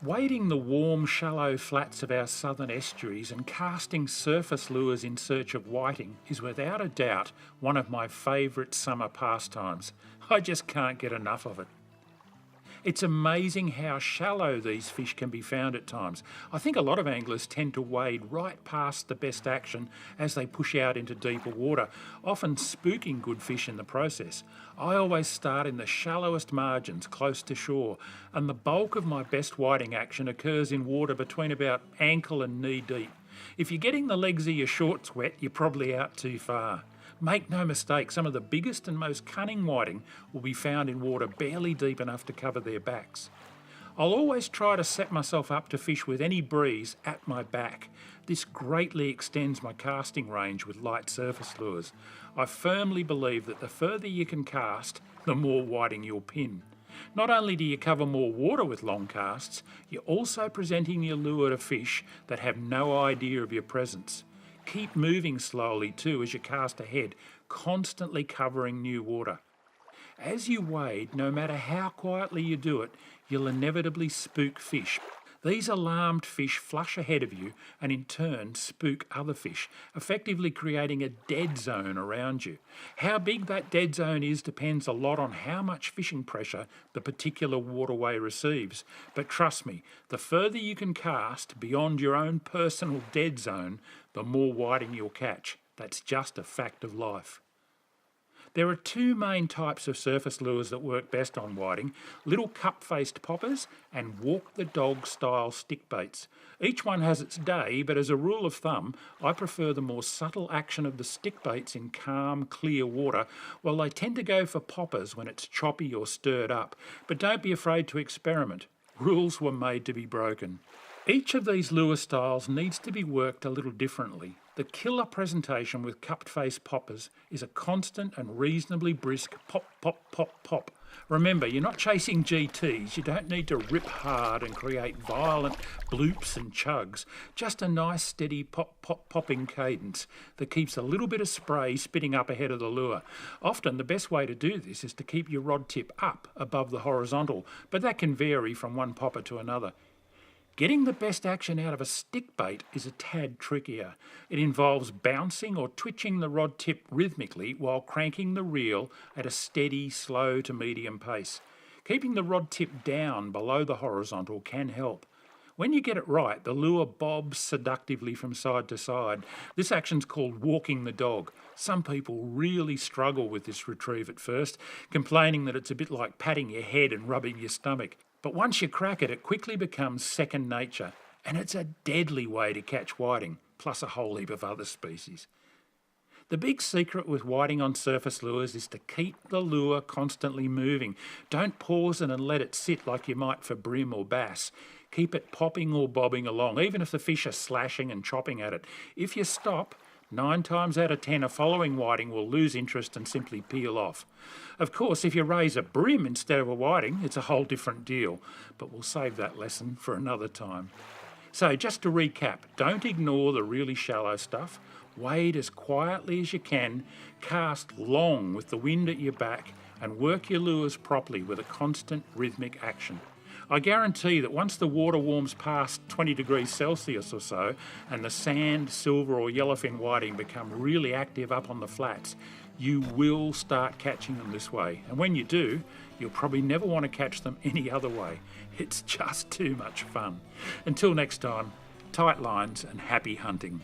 Wading the warm, shallow flats of our southern estuaries and casting surface lures in search of whiting is without a doubt one of my favourite summer pastimes. I just can't get enough of it. It's amazing how shallow these fish can be found at times. I think a lot of anglers tend to wade right past the best action as they push out into deeper water, often spooking good fish in the process. I always start in the shallowest margins close to shore, and the bulk of my best whiting action occurs in water between about ankle and knee deep. If you're getting the legs of your shorts wet, you're probably out too far. Make no mistake, some of the biggest and most cunning whiting will be found in water barely deep enough to cover their backs. I'll always try to set myself up to fish with any breeze at my back. This greatly extends my casting range with light surface lures. I firmly believe that the further you can cast, the more whiting you'll pin. Not only do you cover more water with long casts, you're also presenting your lure to fish that have no idea of your presence. Keep moving slowly too as you cast ahead, constantly covering new water. As you wade, no matter how quietly you do it, you'll inevitably spook fish. These alarmed fish flush ahead of you and in turn spook other fish, effectively creating a dead zone around you. How big that dead zone is depends a lot on how much fishing pressure the particular waterway receives. But trust me, the further you can cast beyond your own personal dead zone, the more whiting you'll catch. That's just a fact of life. There are two main types of surface lures that work best on whiting: little cup-faced poppers and walk-the-dog style stick baits. Each one has its day, but as a rule of thumb, I prefer the more subtle action of the stick baits in calm, clear water, while they tend to go for poppers when it's choppy or stirred up. But don't be afraid to experiment. Rules were made to be broken. Each of these lure styles needs to be worked a little differently. The killer presentation with cupped face poppers is a constant and reasonably brisk pop, pop, pop, pop. Remember, you're not chasing GTs, you don't need to rip hard and create violent bloops and chugs, just a nice steady pop, pop, popping cadence that keeps a little bit of spray spitting up ahead of the lure. Often the best way to do this is to keep your rod tip up above the horizontal, but that can vary from one popper to another. Getting the best action out of a stick bait is a tad trickier. It involves bouncing or twitching the rod tip rhythmically while cranking the reel at a steady, slow to medium pace. Keeping the rod tip down below the horizontal can help. When you get it right, the lure bobs seductively from side to side. This action's called walking the dog. Some people really struggle with this retrieve at first, complaining that it's a bit like patting your head and rubbing your stomach. But once you crack it, it quickly becomes second nature, and it's a deadly way to catch whiting, plus a whole heap of other species. The big secret with whiting on surface lures is to keep the lure constantly moving. Don't pause it and let it sit like you might for brim or bass. Keep it popping or bobbing along, even if the fish are slashing and chopping at it. If you stop, 9 times out of 10 a following whiting will lose interest and simply peel off. Of course, if you raise a brim instead of a whiting, it's a whole different deal, but we'll save that lesson for another time. So just to recap, don't ignore the really shallow stuff. Wade as quietly as you can, cast long with the wind at your back, and work your lures properly with a constant rhythmic action. I guarantee that once the water warms past 20 degrees Celsius or so, and the sand, silver or yellowfin whiting become really active up on the flats, you will start catching them this way. And when you do, you'll probably never want to catch them any other way. It's just too much fun. Until next time, tight lines and happy hunting.